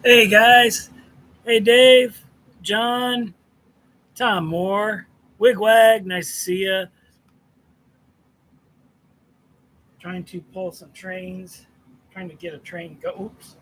Hey guys, hey Dave, John, Tom Moore, Wigwag, nice to see you. Trying to pull some trains, trying to get a train go. Oops,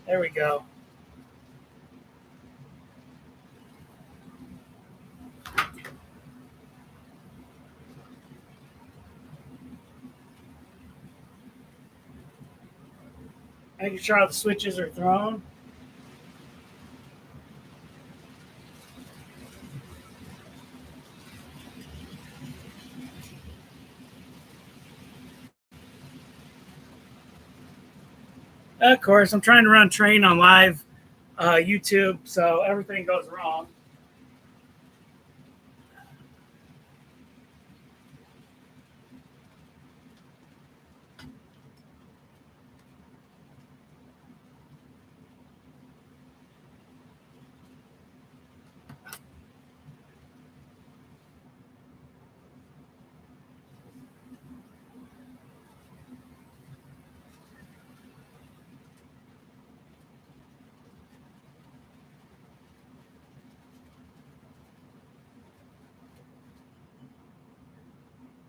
there we go. Making sure all the switches are thrown. Of course, I'm trying to run train on live YouTube, so everything goes wrong.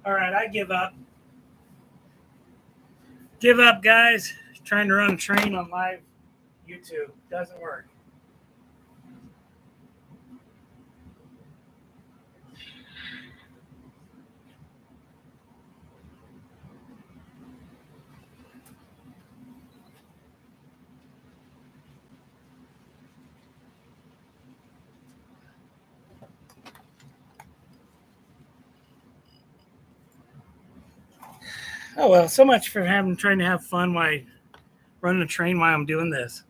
All right, I give up. Give up, guys. Trying to run a train on live YouTube doesn't work. Oh well, so much for having trying to have fun while running a train while I'm doing this.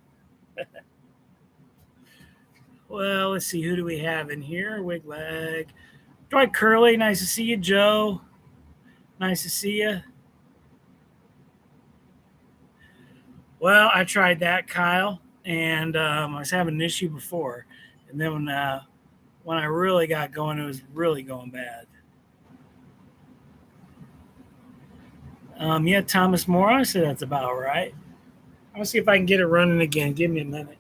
Well, let's see. Who do we have in here? Wigwag. Dwight Curley. Nice to see you, Joe. Nice to see you. Well, I tried that, Kyle, and I was having an issue before. And then when I really got going, it was really going bad. Yeah, Thomas More. I said that's about right. I'm going to see if I can get it running again. Give me a minute.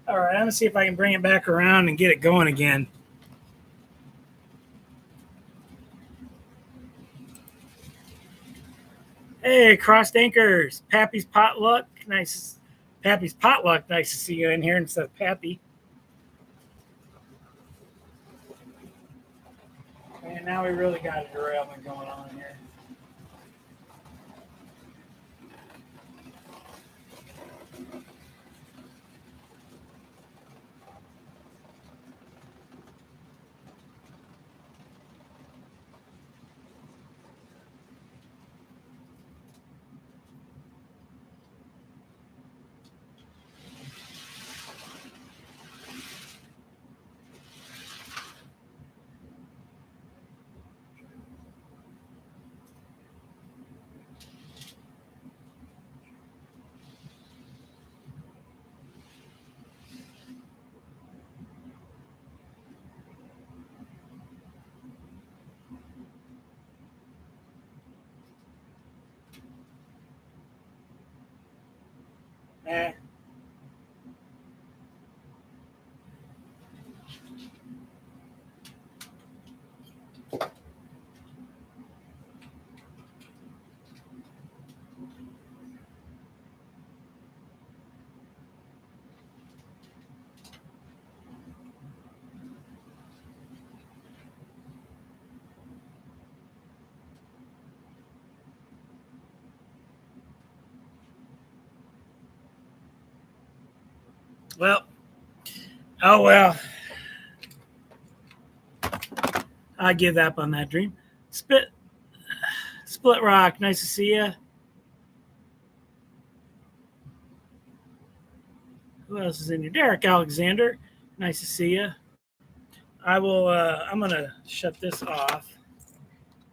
All right, I'm going to see if I can bring it back around and get it going again. Hey, Crossed Anchors, Pappy's Potluck. Nice. Pappy's Potluck. Nice to see you in here instead of Pappy. And now we really got a derailment going on here. Eh. Well, oh well. I give up on that dream. Split Rock, nice to see you. Who else is in here? Derek Alexander, nice to see you. I will. I'm gonna shut this off,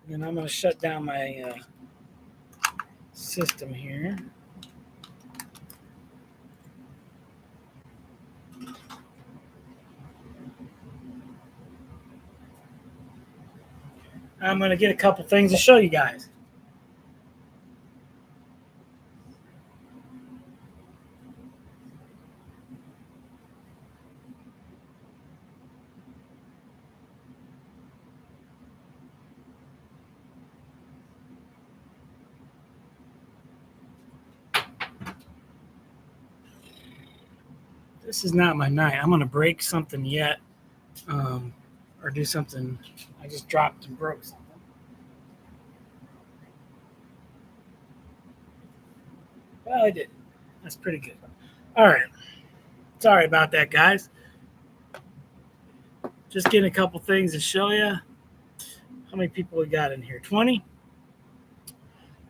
and then I'm gonna shut down my system here. I'm gonna get a couple things to show you guys. This is not my night. I'm gonna break something yet, or do something. I just dropped and broke something. Well, I did. That's pretty good. All right. Sorry about that, guys. Just getting a couple things to show you. How many people we got in here? 20?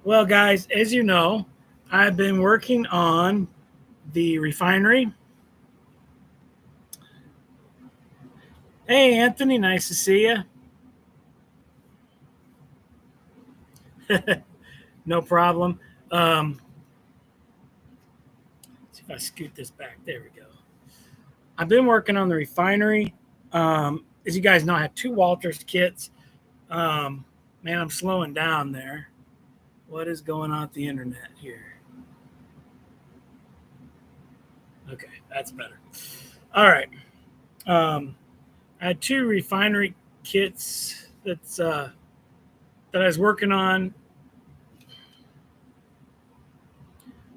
Well, guys, as you know, I've been working on the refinery. Hey, Anthony, nice to see you. No problem. See if I scoot this back. There we go. I've been working on the refinery. As you guys know, I have 2 Walters kits. Man, I'm slowing down there. What is going on with the internet here? Okay, that's better. All right. I had 2 refinery kits that I was working on.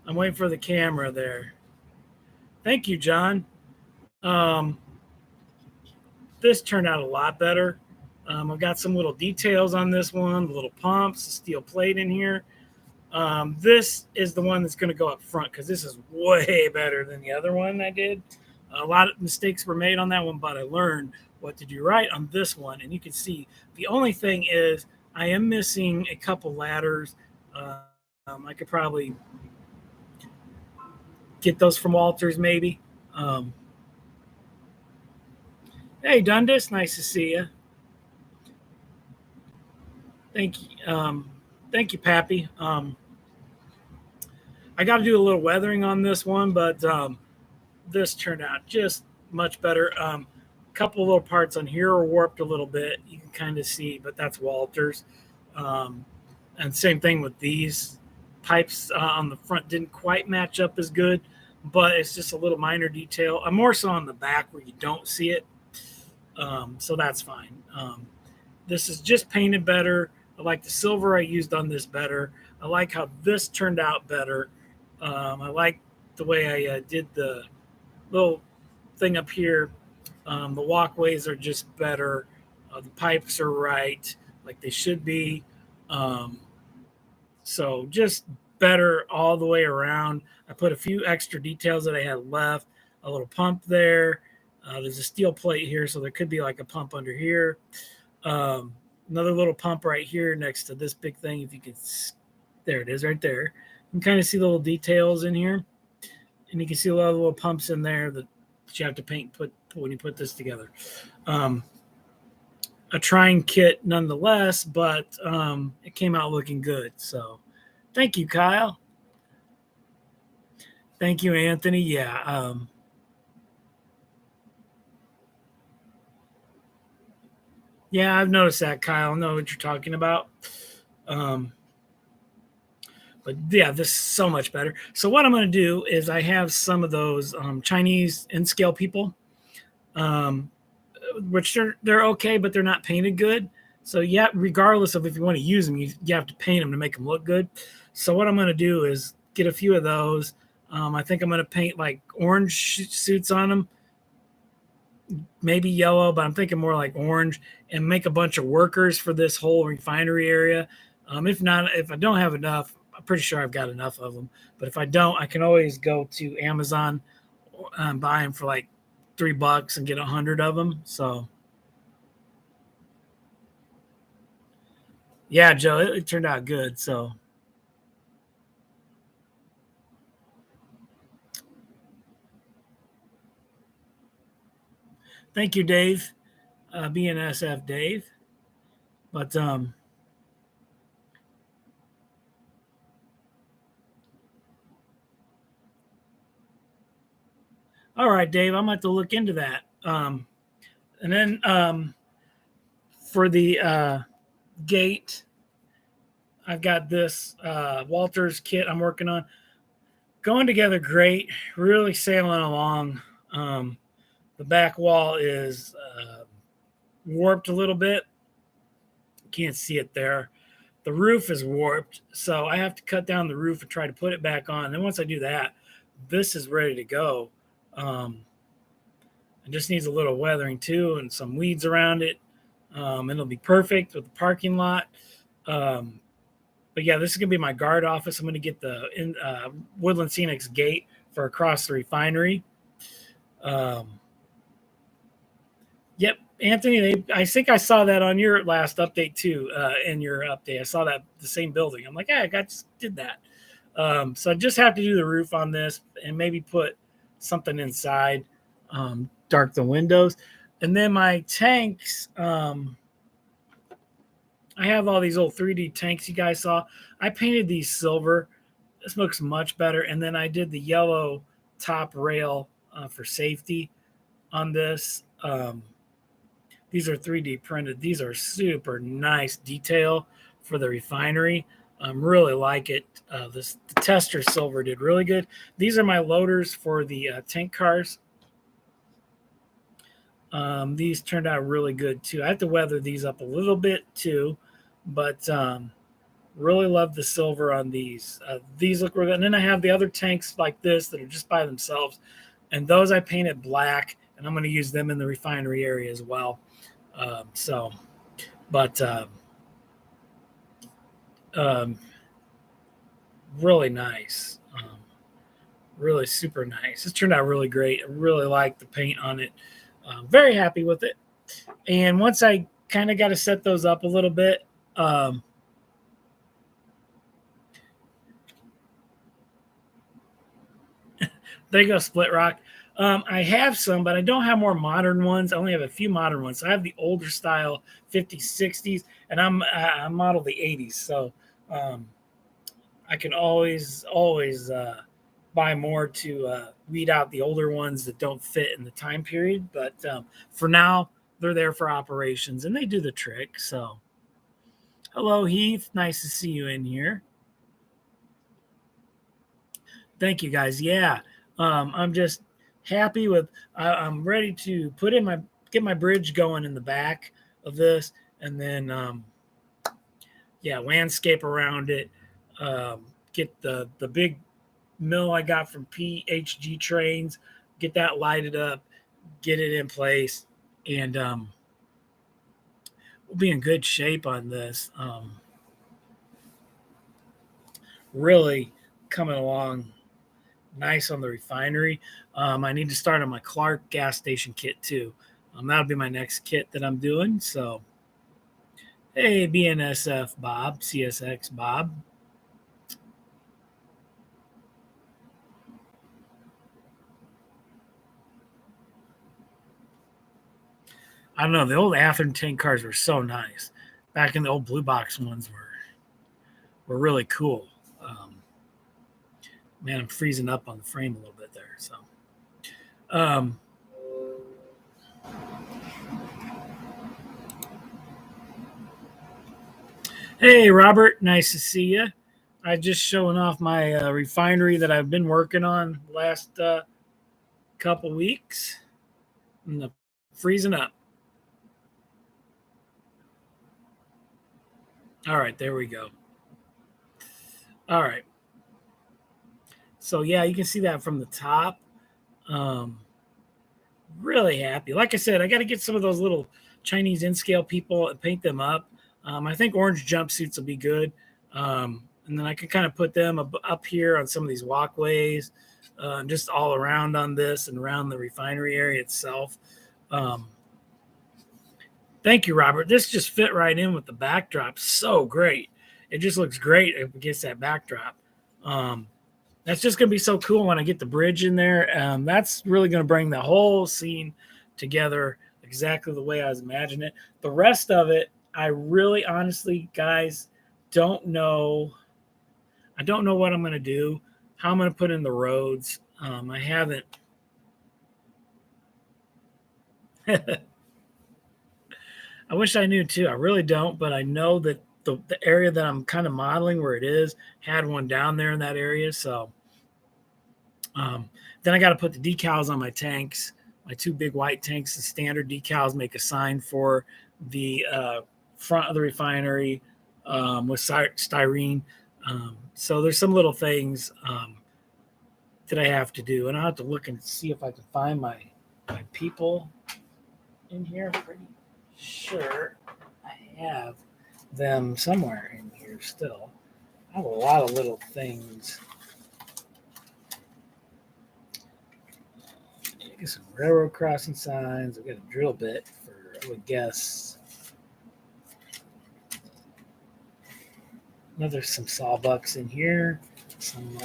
I'm waiting for the camera there. Thank you, John. This turned out a lot better. I've got some little details on this one, the little pumps, the steel plate in here. This is the one that's going to go up front because this is way better than the other one I did. A lot of mistakes were made on that one, but I learned what to do right on this one. And you can see the only thing is I am missing a couple ladders. I could probably get those from Walters maybe. Hey, Dundas, nice to see you. Thank you, Pappy. I got to do a little weathering on this one, but this turned out just much better. A couple little parts on here are warped a little bit. You can kind of see, but that's Walters. And same thing with these pipes on the front didn't quite match up as good, but it's just a little minor detail. I'm more so on the back where you don't see it. So that's fine. This is just painted better. I like the silver I used on this better. I like how this turned out better. I like the way I did the little thing up here. The walkways are just better. The pipes are right, like they should be. So just better all the way around. I put a few extra details that I had left. A little pump there. There's a steel plate here, so there could be like a pump under here. Another little pump right here next to this big thing. If you can, there it is right there. You can kind of see the little details in here. And you can see a lot of little pumps in there that you have to put when you put this together. A trying kit nonetheless, but it came out looking good. So thank you, Kyle. Thank you, Anthony. Yeah. Yeah, I've noticed that, Kyle. I know what you're talking about. But yeah, this is so much better. So what I'm going to do is I have some of those Chinese N scale people, um, which they're okay, but they're not painted good. So yeah, regardless of if you want to use them, you have to paint them to make them look good. So what I'm going to do is get a few of those. I think I'm going to paint like orange suits on them, maybe yellow, but I'm thinking more like orange, and make a bunch of workers for this whole refinery area. If not, if I don't have enough, I'm pretty sure I've got enough of them. But if I don't, I can always go to Amazon and buy them for like $3 and get 100 of them. So yeah, Joe, it turned out good. So thank you, Dave, BNSF Dave. But all right, Dave, I'm going to have to look into that. And then for the gate, I've got this Walters kit I'm working on. Going together great, really sailing along. Um, the back wall is warped a little bit. Can't see it there. The roof is warped, so I have to cut down the roof and try to put it back on. And then once I do that, this is ready to go. It just needs a little weathering too and some weeds around it. And it'll be perfect with the parking lot. Um, but yeah, this is gonna be my guard office. I'm gonna get the Woodland Scenics gate for across the refinery. Um, yep, Anthony. I think I saw that on your last update too. In your update, I saw that the same building. I'm like, yeah, just did that. So I just have to do the roof on this and maybe put something inside, dark the windows, and then my tanks. I have all these old 3D tanks you guys saw. I painted these silver. This looks much better. And then I did the yellow top rail for safety on this. These are 3D printed. These are super nice detail for the refinery. Really like it. The tester silver did really good. These are my loaders for the tank cars. These turned out really good too. I have to weather these up a little bit too, but really love the silver on these. These look really good. And then I have the other tanks like this that are just by themselves, and those I painted black, and I'm going to use them in the refinery area as well. So, but um, really nice. Really super nice. This turned out really great. I really like the paint on it. Very happy with it. And once I kind of got to set those up a little bit, there you go, Split Rock. I have some, but I don't have more modern ones. I only have a few modern ones. So I have the older style 50s, 60s, and I model the 80s. So um, I can always buy more to weed out the older ones that don't fit in the time period. But for now, they're there for operations, and they do the trick. So hello, Heath. Nice to see you in here. Thank you, guys. Yeah, I'm just happy with. I'm ready to put in my get my bridge going in the back of this, and then yeah, landscape around it. Get the big mill I got from PHG Trains. Get that lighted up. Get it in place, and we'll be in good shape on this. Really coming along nice on the refinery. I need to start on my Clark gas station kit too. That'll be my next kit that I'm doing. So, hey, BNSF Bob, CSX Bob. I don't know. The old Atherton tank cars were so nice. Back in the old blue box ones were really cool. Man, I'm freezing up on the frame a little bit there. So, um, hey, Robert, nice to see you. I just showing off my refinery that I've been working on the last couple weeks. And the freezing up. All right, there we go. All right. So yeah, you can see that from the top. Um, really happy. Like I said, I got to get some of those little Chinese in scale people and paint them up. I think orange jumpsuits will be good. And then I can kind of put them up here on some of these walkways, just all around on this and around the refinery area itself. Um, Thank you, Robert. This just fit right in with the backdrop. So great. It just looks great against that backdrop. Um, that's just going to be so cool when I get the bridge in there. That's really going to bring the whole scene together exactly the way I was imagining it. The rest of it, I really honestly, guys, don't know. I don't know what I'm going to do, how I'm going to put in the roads. I haven't. I wish I knew too. I really don't, but I know that the area that I'm kind of modeling where it is had one down there in that area. So um, then I got to put the decals on my tanks, my two big white tanks. The standard decals make a sign for the front of the refinery with styrene. So there's some little things that I have to do, and I'll have to look and see if I can find my people in here. I'm pretty sure I have them somewhere in here still. I have a lot of little things. Get some railroad crossing signs. I've got a drill bit for, I would guess, there's some sawbucks in here. Some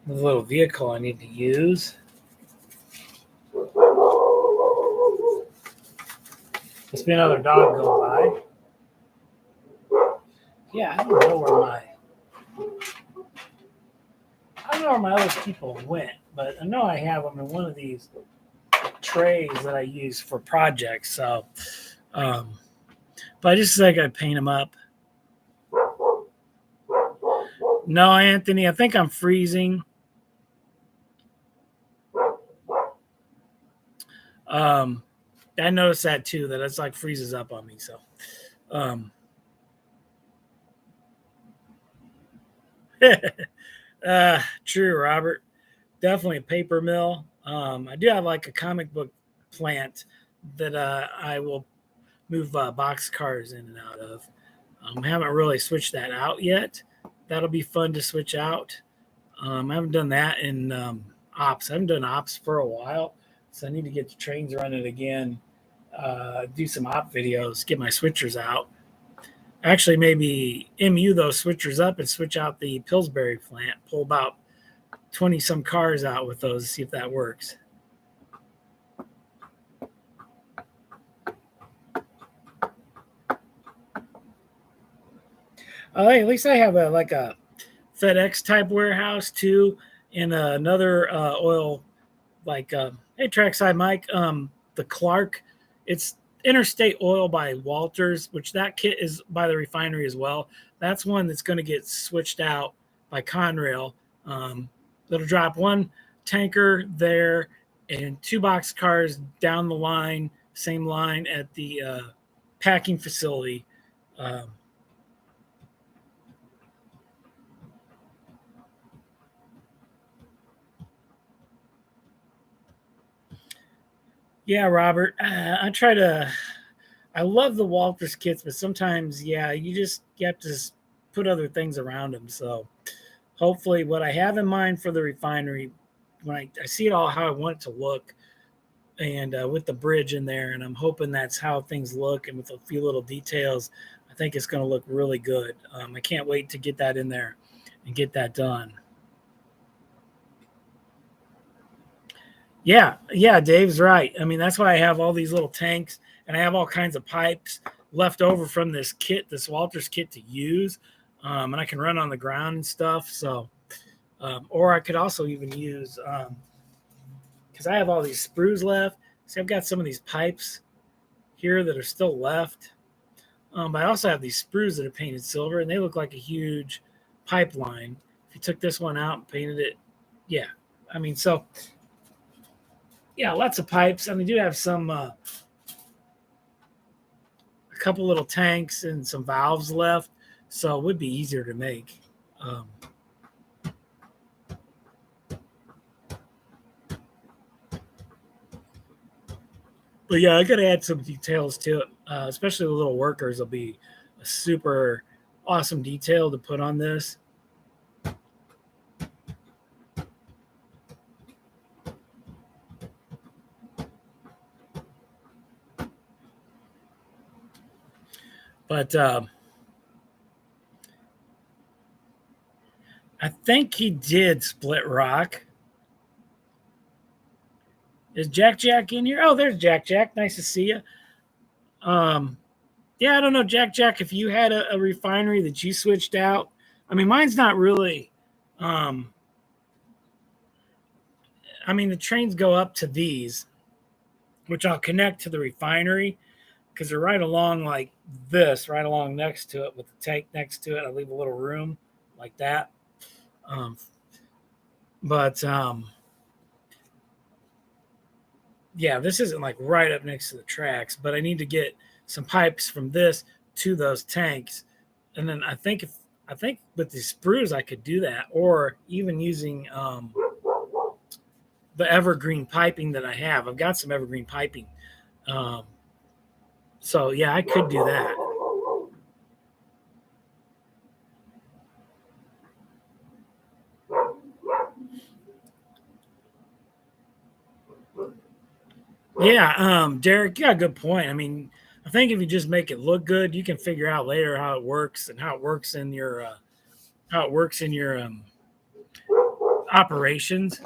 the little vehicle I need to use. There's been another dog go by. Yeah, I don't know where my other people went, but I know I have them in one of these trays that I use for projects. So, but I just I gotta paint them up. No, Anthony, I think I'm freezing. I noticed that too, that it's like freezes up on me. So, true, Robert. Definitely a paper mill. I do have like a comic book plant that I will move box cars in and out of. I haven't really switched that out yet. That'll be fun to switch out. I haven't done that in ops. I haven't done ops for a while, so I need to get the trains running again. Do some op videos, get my switchers out. Actually, maybe MU those switchers up and switch out the Pillsbury plant. Pull about 20 some cars out with those, see if that works. Hey, at least I have like a FedEx type warehouse too, and another oil like hey Trackside Mike, the Clark, it's Interstate Oil by Walters, which that kit is by the refinery as well. That's one that's going to get switched out by Conrail. That'll drop one tanker there and two box cars down the line, same line at the packing facility. Yeah, Robert. I love the Walters kits, but sometimes, yeah, you have to put other things around them. So hopefully, what I have in mind for the refinery, when I see it all how I want it to look, and with the bridge in there, and I'm hoping that's how things look, and with a few little details, I think it's going to look really good. I can't wait to get that in there and get that done. Yeah, Dave's right. I mean, that's why I have all these little tanks and I have all kinds of pipes left over from this kit, this Walters kit to use. And I can run on the ground and stuff. So, or I could also even use, because I have all these sprues left. See, I've got some of these pipes here that are still left. But I also have these sprues that are painted silver, and they look like a huge pipeline. If you took this one out and painted it, yeah. I mean, so yeah, lots of pipes. I mean, do have some a couple little tanks and some valves left, so it would be easier to make. Um, but yeah, I got to add some details to it, especially the little workers will be a super awesome detail to put on this. But I think he did split rock. Is Jack Jack in here? Oh, there's Jack Jack. Nice to see you. Um, yeah, I don't know, Jack Jack, if you had a refinery that you switched out. I mean, mine's not really. Um, I mean, the trains go up to these, which I'll connect to the refinery because they're right along like this, right along next to it with the tank next to it. I leave a little room like that. Um, but yeah, this isn't like right up next to the tracks, but I need to get some pipes from this to those tanks. And then I think with the sprues I could do that, or even using the evergreen piping that I have. I've got some evergreen piping. Um, so yeah, I could do that. Yeah, Derek, yeah, good point. I mean, I think if you just make it look good, you can figure out later how it works and how it works in your operations.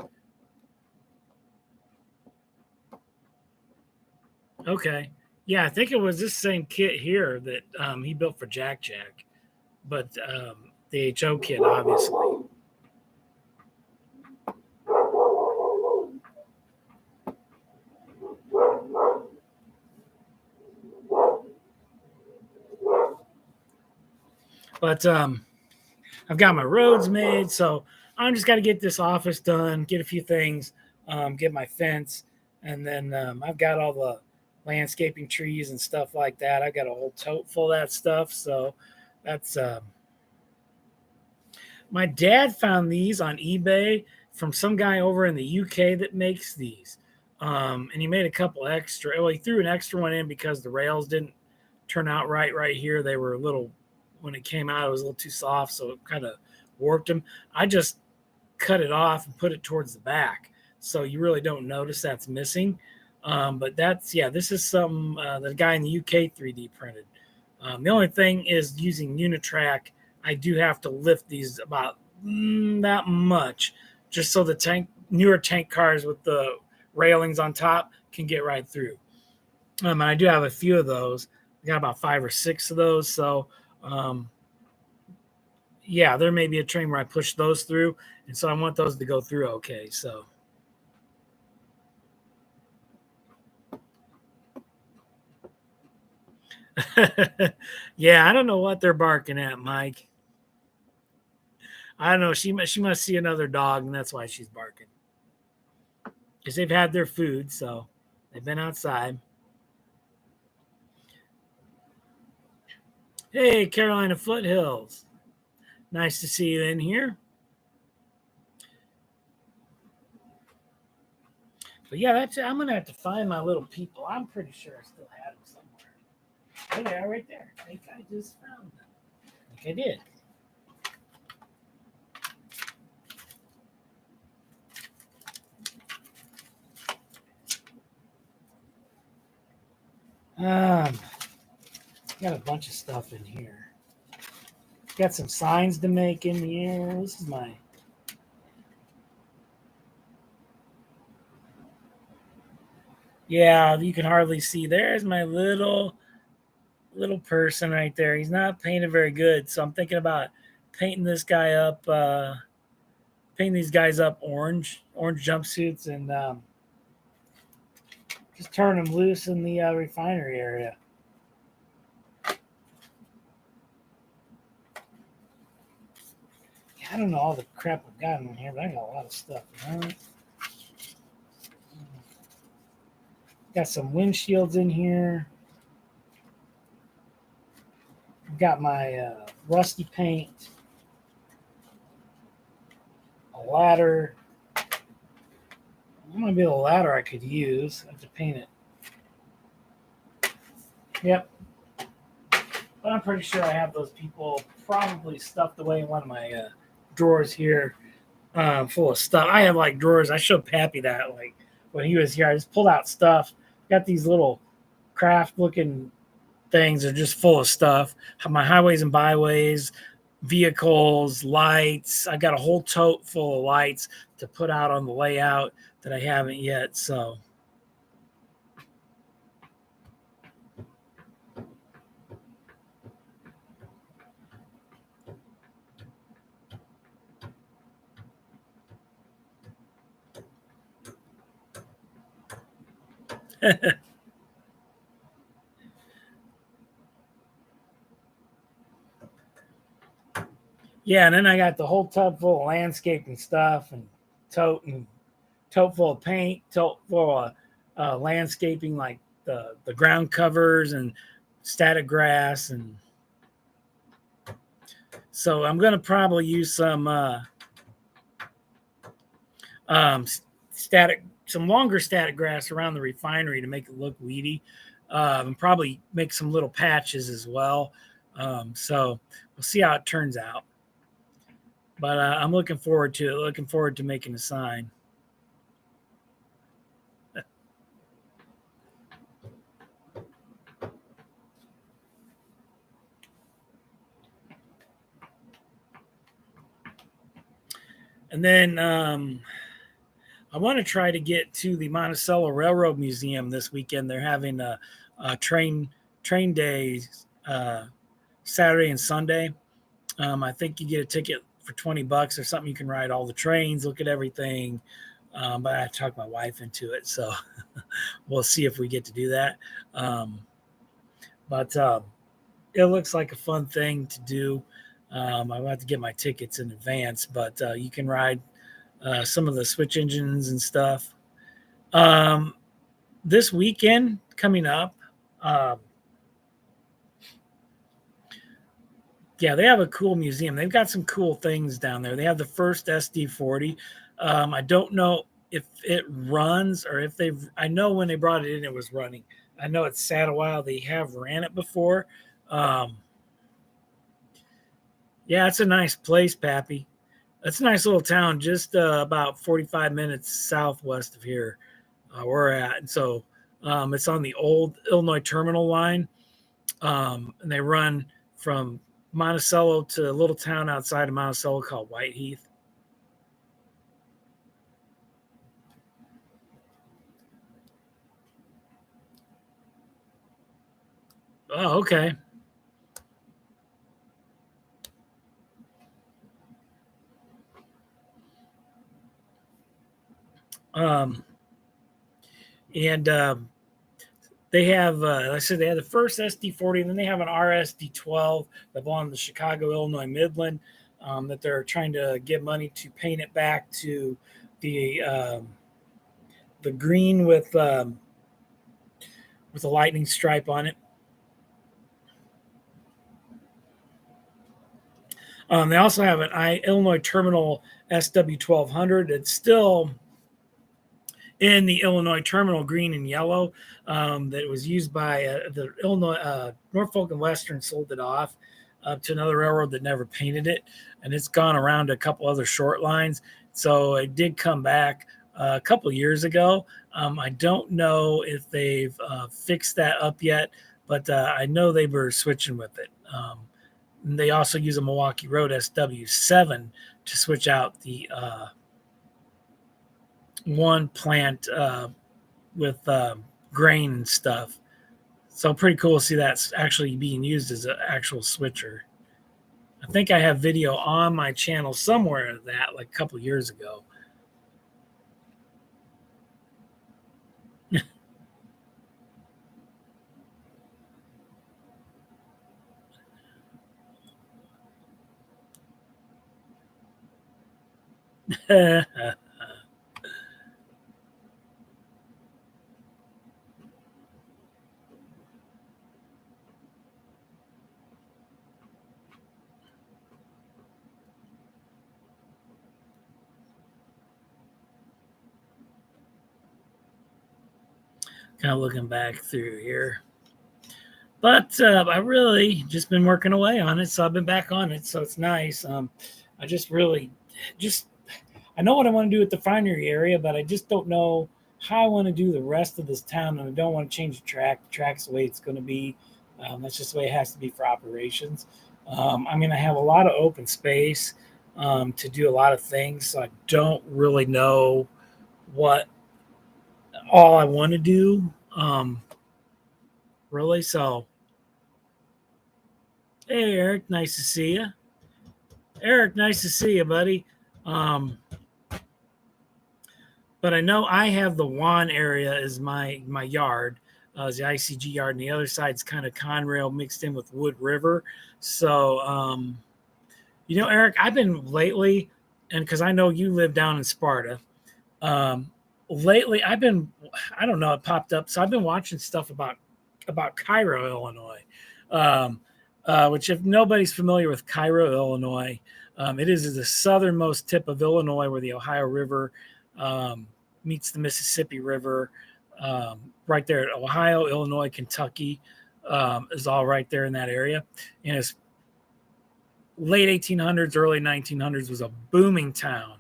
Okay. Yeah, I think it was this same kit here that he built for Jack Jack, but the HO kit, obviously. But I've got my roads made, so I'm just got to get this office done, get a few things, get my fence, and then I've got all the landscaping trees and stuff like that. I got a whole tote full of that stuff, so that's my dad found these on eBay from some guy over in the UK that makes these. And he made a couple extra. Well, he threw an extra one in because the rails didn't turn out right here. They were a little, when it came out, it was a little too soft, so it kind of warped them. I just cut it off and put it towards the back, so you really don't notice that's missing. But that's, yeah, this is some the guy in the UK 3D printed. The only thing is using Unitrack, I do have to lift these about that much, just so the newer tank cars with the railings on top can get right through. And I do have a few of those. I got about 5 or 6 of those. So, um, yeah, there may be a train where I push those through, and so I want those to go through okay. So, yeah, I don't know what they're barking at, Mike. I don't know. She must see another dog, and that's why she's barking. Because they've had their food, so they've been outside. Hey, Carolina Foothills. Nice to see you in here. But yeah, I'm gonna have to find my little people. I'm pretty sure I still had them somewhere. There they are, right there. I think I just found them. I think I did. Got a bunch of stuff in here. Got some signs to make in here. This is my. Yeah, you can hardly see. There's my little person right there. He's not painted very good, so I'm thinking about painting this guy up. Painting these guys up orange jumpsuits, and just turn them loose in the refinery area. I don't know all the crap I've got in here, but I got a lot of stuff. Got some windshields in here. I've got my rusty paint, a ladder. There might be a ladder I could use. I have to paint it. Yep. But I'm pretty sure I have those people probably stuffed away in one of my drawers here, full of stuff. I have like drawers. I showed Pappy that like when he was here. I just pulled out stuff. Got these little craft looking things. They're just full of stuff. My highways and byways, vehicles, lights. I got a whole tote full of lights to put out on the layout that I haven't yet. So. Yeah, and then I got the whole tub full of landscaping stuff and tote full of paint, tote full of landscaping like the ground covers and static grass, and so I'm gonna probably use some some longer static grass around the refinery to make it look weedy, and probably make some little patches as well. So we'll see how it turns out. But I'm looking forward to it. Looking forward to making a sign. And then I want to try to get to the Monticello Railroad Museum this weekend. They're having a train days Saturday and Sunday. I think you get a ticket for $20 or something. You can ride all the trains, look at everything. But I talked my wife into it, so we'll see if we get to do that. But it looks like a fun thing to do. I will have to get my tickets in advance, but you can ride some of the switch engines and stuff. This weekend coming up, yeah, they have a cool museum. They've got some cool things down there. They have the first SD40. I don't know if it runs or if they've. I know when they brought it in, it was running. I know it's sat a while. They have ran it before. Yeah, it's a nice place, Pappy. It's a nice little town, just about 45 minutes southwest of here, where we're at. And so it's on the old Illinois Terminal line, and they run from Monticello to a little town outside of Monticello called Whiteheath. Oh, okay. Um, and they have, like I said, they have the first SD40, and then they have an RSD12 that belongs to the Chicago, Illinois Midland, that they're trying to get money to paint it back to the green with a lightning stripe on it. They also have an Illinois Terminal SW1200. It's still in the Illinois Terminal green and yellow, that was used by the Illinois Norfolk and Western sold it off to another railroad that never painted it, and it's gone around a couple other short lines. So it did come back a couple years ago. I don't know if they've fixed that up yet, but I know they were switching with it. And they also use a Milwaukee Road SW7 to switch out the one plant with grain and stuff. So pretty cool to see that's actually being used as an actual switcher. I think I have video on my channel somewhere of that like a couple years ago. Kind of looking back through here. But I really just been working away on it, so I've been back on it, so it's nice. I just really just I know what I want to do with the refinery area, but I just don't know how I want to do the rest of this town, and I don't want to change the track. The track's the way it's going to be. That's just the way it has to be for operations. I'm going to have a lot of open space to do a lot of things, so I don't really know what all I want to do. Really, so hey, Eric, nice to see you. Eric, nice to see you, buddy. Um, but I know I have the Juan area as my yard, the ICG yard, and the other side's kind of Conrail mixed in with Wood River. So, Eric, I've been lately, and because I know you live down in Sparta, um, lately I've been, I don't know, it popped up. So I've been watching stuff about Cairo, Illinois. Um, which if nobody's familiar with Cairo, Illinois, it is the southernmost tip of Illinois where the Ohio River um, meets the Mississippi River. Right there, Ohio, Illinois, Kentucky is all right there in that area. And it's late 1800s, early 1900s was a booming town.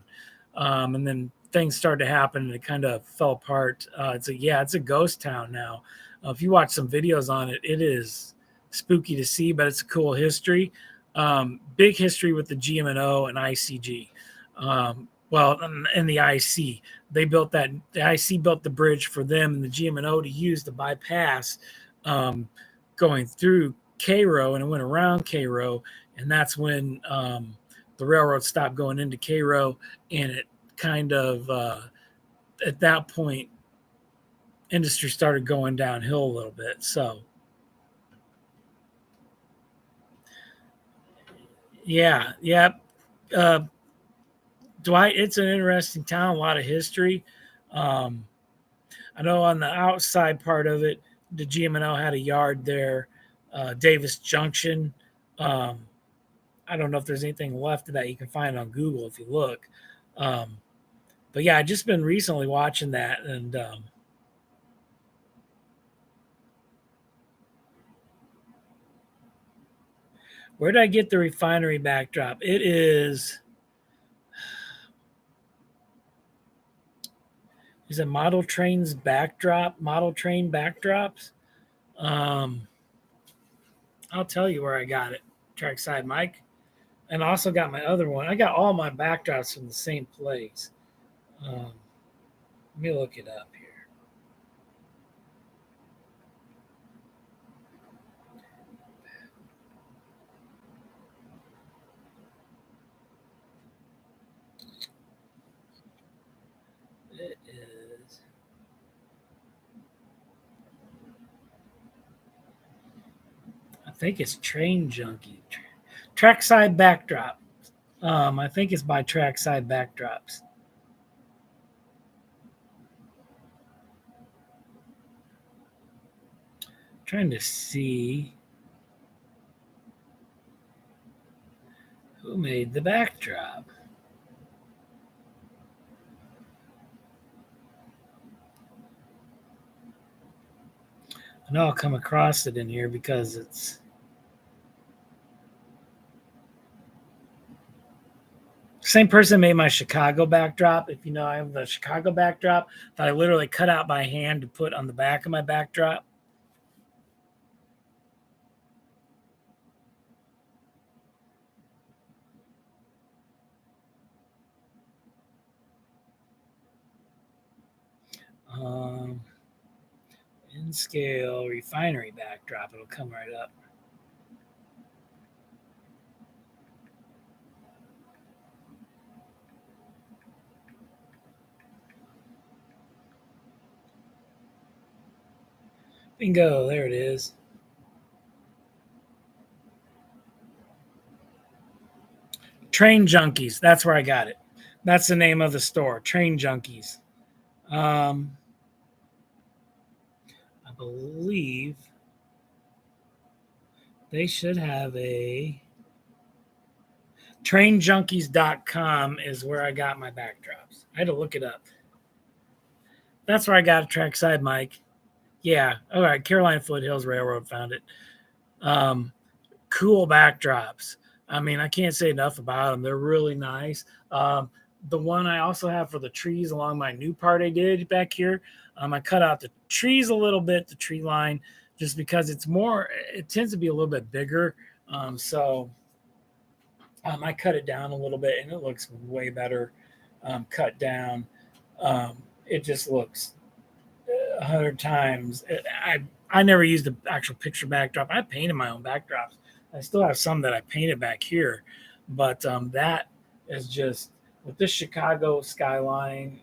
And then things started to happen and it kind of fell apart. It's a ghost town now. If you watch some videos on it, it is spooky to see, but it's a cool history. Big history with the GM&O and ICG. And the IC. The IC built the bridge for them and the GM&O to use to bypass going through Cairo, and it went around Cairo. And that's when the railroad stopped going into Cairo, and it kind of, at that point, industry started going downhill a little bit. So, yeah. Uh, Dwight, it's an interesting town, a lot of history. Um, I know on the outside part of it, the GM&O had a yard there, Davis Junction. Um, I don't know if there's anything left of that. You can find it on Google if you look. Um, but yeah, I just been recently watching that, and where did I get the refinery backdrop? It is it model trains backdrop, model train backdrops. Um, I'll tell you where I got it. Trackside Mike, and I also got my other one. I got all my backdrops from the same place. Let me look it up here. It is. I think it's Train Junkie. Trackside Backdrop. I think it's by Trackside Backdrops. Trying to see who made the backdrop. I know I'll come across it in here because it's same person made my Chicago backdrop. If you know, I have the Chicago backdrop that I literally cut out by hand to put on the back of my backdrop. Um, in scale refinery backdrop. It'll come right up. Bingo, there it is. Train Junkies. That's where I got it. That's the name of the store, Train Junkies. Um, I believe they should have a trainjunkies.com is where I got my backdrops. I had to look it up. That's where I got a trackside mic. Yeah. All right. Carolina Foothills Railroad found it. Cool backdrops. I mean, I can't say enough about them. They're really nice. The one I also have for the trees along my new part I did back here, I cut out the trees a little bit, the tree line, just because it tends to be a little bit bigger. I cut it down a little bit and it looks way better cut down. It just looks 100 times. I never used the actual picture backdrop. I painted my own backdrops. I still have some that I painted back here, but that is just with this Chicago skyline.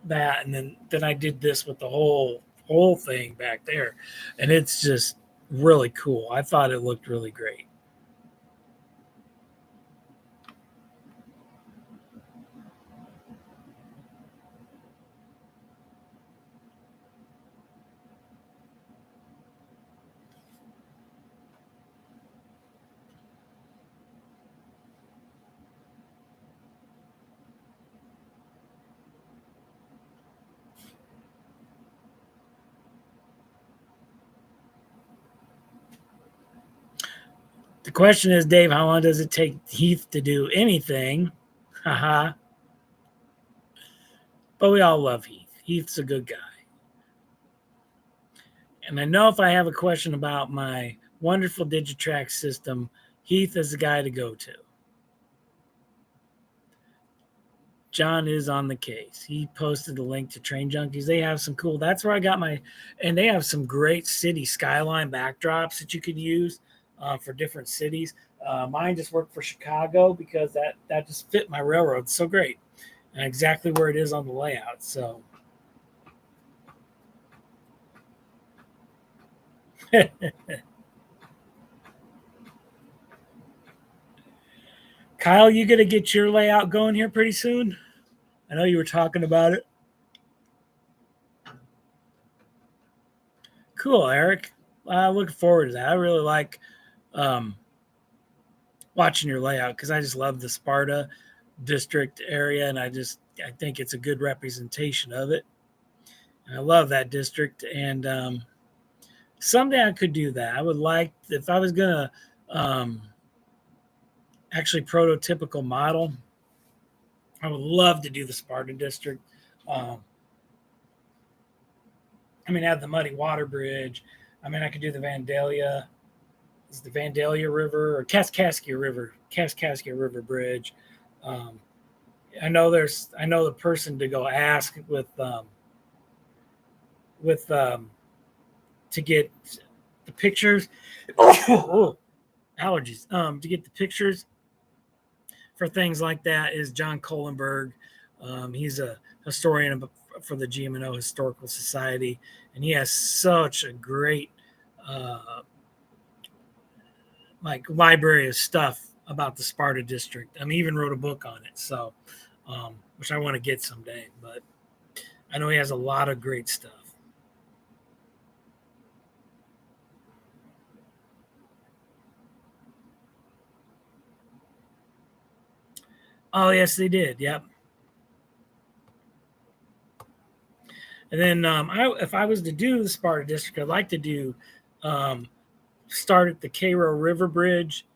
That and then I did this with the whole thing back there, and it's just really cool. I thought it looked really great. The question is, Dave, how long does it take Heath to do anything? Haha. But we all love Heath. Heath's a good guy. And I know if I have a question about my wonderful Digitrax system, Heath is the guy to go to. John is on the case. He posted the link to Train Junkies. They have some cool, that's where I got and they have some great city skyline backdrops that you could use for different cities. Mine just worked for Chicago because that just fit my railroad so great and exactly where it is on the layout. So Kyle, you gonna get your layout going here pretty soon? I know you were talking about it. Cool, Eric. Looking forward to that. I really like um, watching your layout because I just love the Sparta district area, and I think it's a good representation of it. And I love that district, and someday I could do that. I would like if I was gonna um, actually prototypical model. I would love to do the Sparta district. Um, I mean, add the Muddy Water Bridge. I mean, I could do the Vandalia. Is the Vandalia River or Kaskaskia River Bridge. Um, I know the person to go ask with to get the pictures. Oh, allergies. To get the pictures for things like that is John Kohlenberg. He's a historian for the GMO Historical Society, and he has such a great like library of stuff about the Sparta district. I mean, he even wrote a book on it. So, which I want to get someday, but I know he has a lot of great stuff. Oh, yes, they did. Yep. And then if I was to do the Sparta district, I'd like to do start at the Cairo River Bridge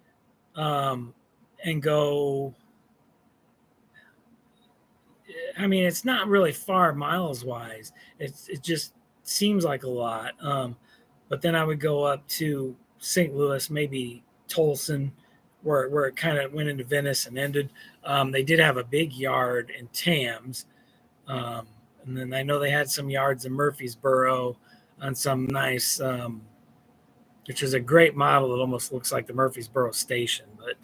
and go. I mean, it's not really far miles wise. It just seems like a lot. But then I would go up to St. Louis, maybe Tolson, where it kind of went into Venice and ended. They did have a big yard in Tams, and then I know they had some yards in Murfreesboro on some nice, which is a great model. It almost looks like the Murfreesboro station, but.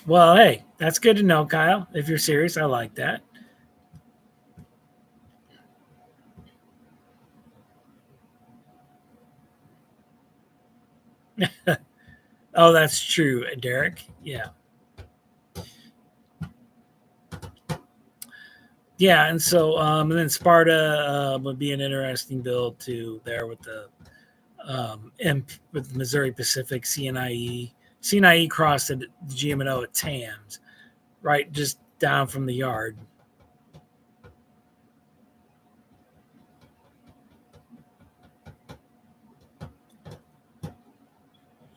Well, hey, That's good to know, Kyle. If you're serious, I like that. Oh, that's true, Derek. Yeah. Yeah, and so and then Sparta would be an interesting build too there with the imp with Missouri Pacific CNIE. CNIE crossed at the GM&O at Tams, right just down from the yard.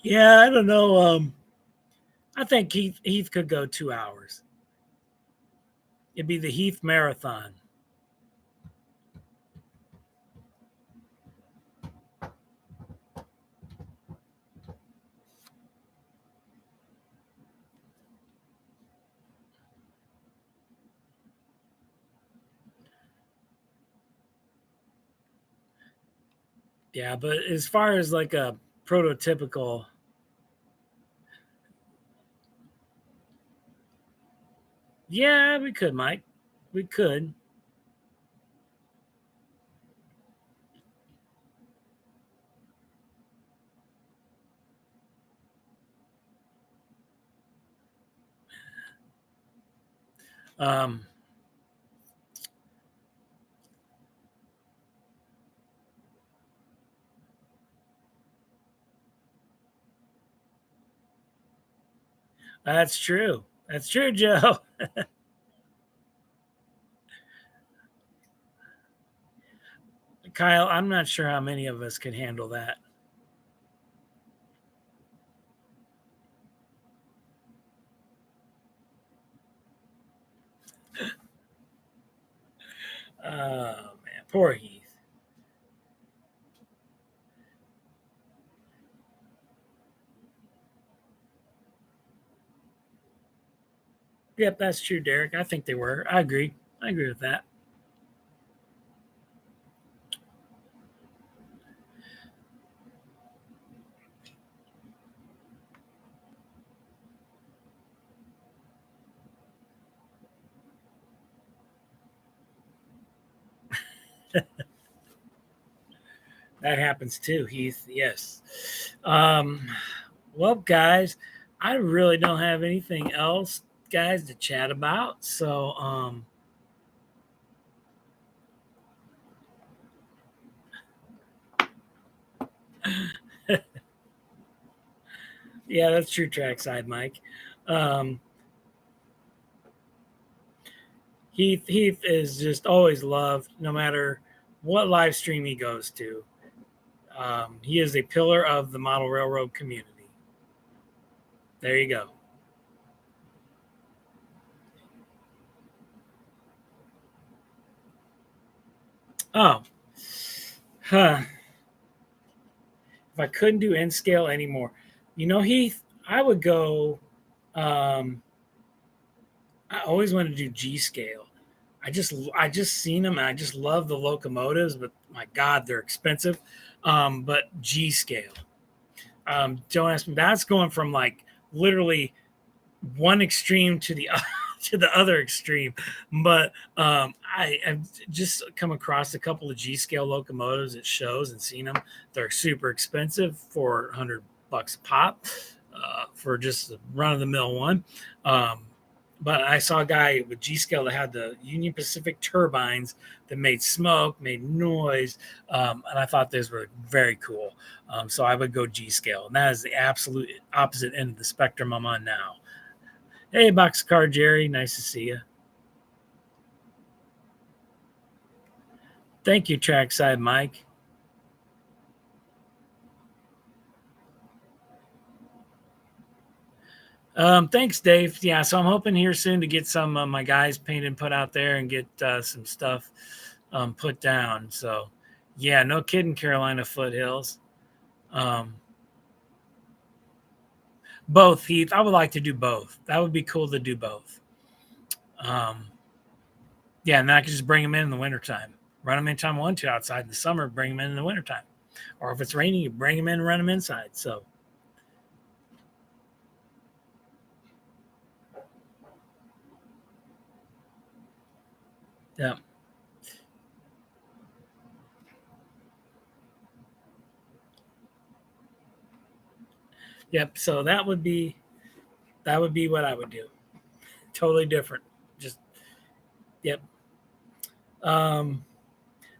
Yeah, I don't know. I think Heath could go 2 hours. It'd be the Heath Marathon. Yeah, but as far as like a prototypical, yeah, we could, Mike. We could. Um, that's true. That's true, Joe. Kyle, I'm not sure how many of us could handle that. Oh man, poor Heath. Yep, that's true, Derek. I think they were. I agree. I agree with that. That happens too, Heath. Yes. Um, well, guys, I really don't have anything else, guys, to chat about. So, yeah, that's true, trackside, Mike. Um, Heath is just always loved, no matter what live stream he goes to. He is a pillar of the model railroad community. There you go. Oh, huh. If I couldn't do N scale anymore, Heath, I would go. Um, I always wanted to do G scale. I just seen them and I just love the locomotives, but my God, they're expensive. But G scale. Don't ask me. That's going from like literally one extreme to the to the other extreme. But I've just come across a couple of G scale locomotives at shows and seen them. They're super expensive for $100 a pop for just a run of the mill one. Um, but I saw a guy with G scale that had the Union Pacific turbines that made smoke, made noise, and I thought those were very cool. So I would go G scale, and that is the absolute opposite end of the spectrum I'm on now. Hey, Boxcar Jerry, nice to see you. Thank you, Trackside Mike. Thanks, Dave. Yeah, so I'm hoping here soon to get some of my guys painted and put out there and get some stuff put down. So, yeah, no kidding, Carolina Foothills. Um, both, Heath. I would like to do both. That would be cool to do both. Um, yeah, and then I could just bring them in the wintertime. Run them anytime I want to outside in the summer, bring them in the wintertime. Or if it's raining, you bring them in and run them inside. So, Yeah. Yep. So that would be what I would do. Totally different. Just yep. Um,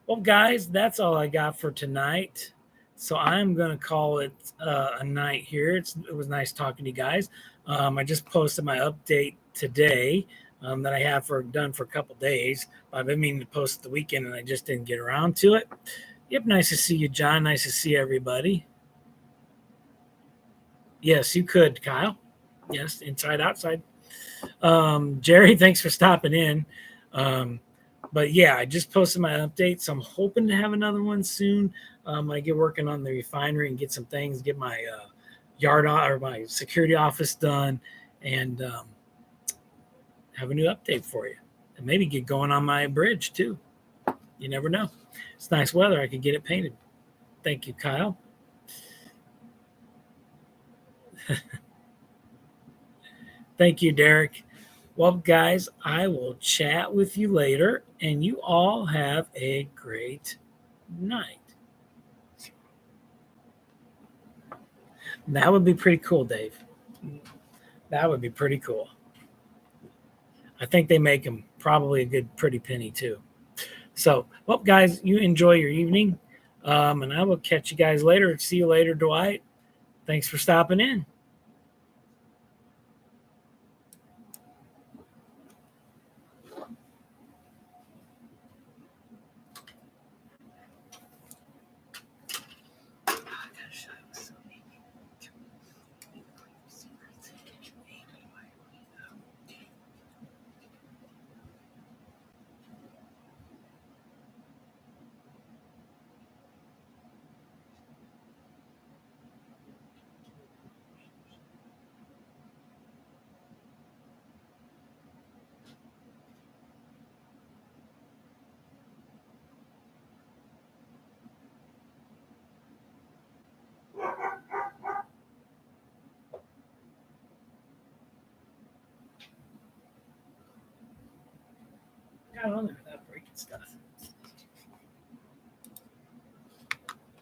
well, guys, that's all I got for tonight. So I'm gonna call it a night here. It was nice talking to you guys. I just posted my update today that I have for done for a couple days. I've been meaning to post it the weekend, and I just didn't get around to it. Yep, nice to see you, John. Nice to see everybody. Yes, you could, Kyle. Yes, inside, outside. Jerry, thanks for stopping in. Um, but yeah, I just posted my update, so I'm hoping to have another one soon. I get working on the refinery and get some things, get my or my security office done, and have a new update for you. And maybe get going on my bridge too. You never know. It's nice weather. I could get it painted. Thank you, Kyle. Thank you, Derek. Well, guys, I will chat with you later, and you all have a great night. That would be pretty cool, Dave. That would be pretty cool. I think they make them probably a good, pretty penny too. So, well, guys, you enjoy your evening, and I will catch you guys later. See you later, Dwight. Thanks for stopping in. Got on there without breaking stuff.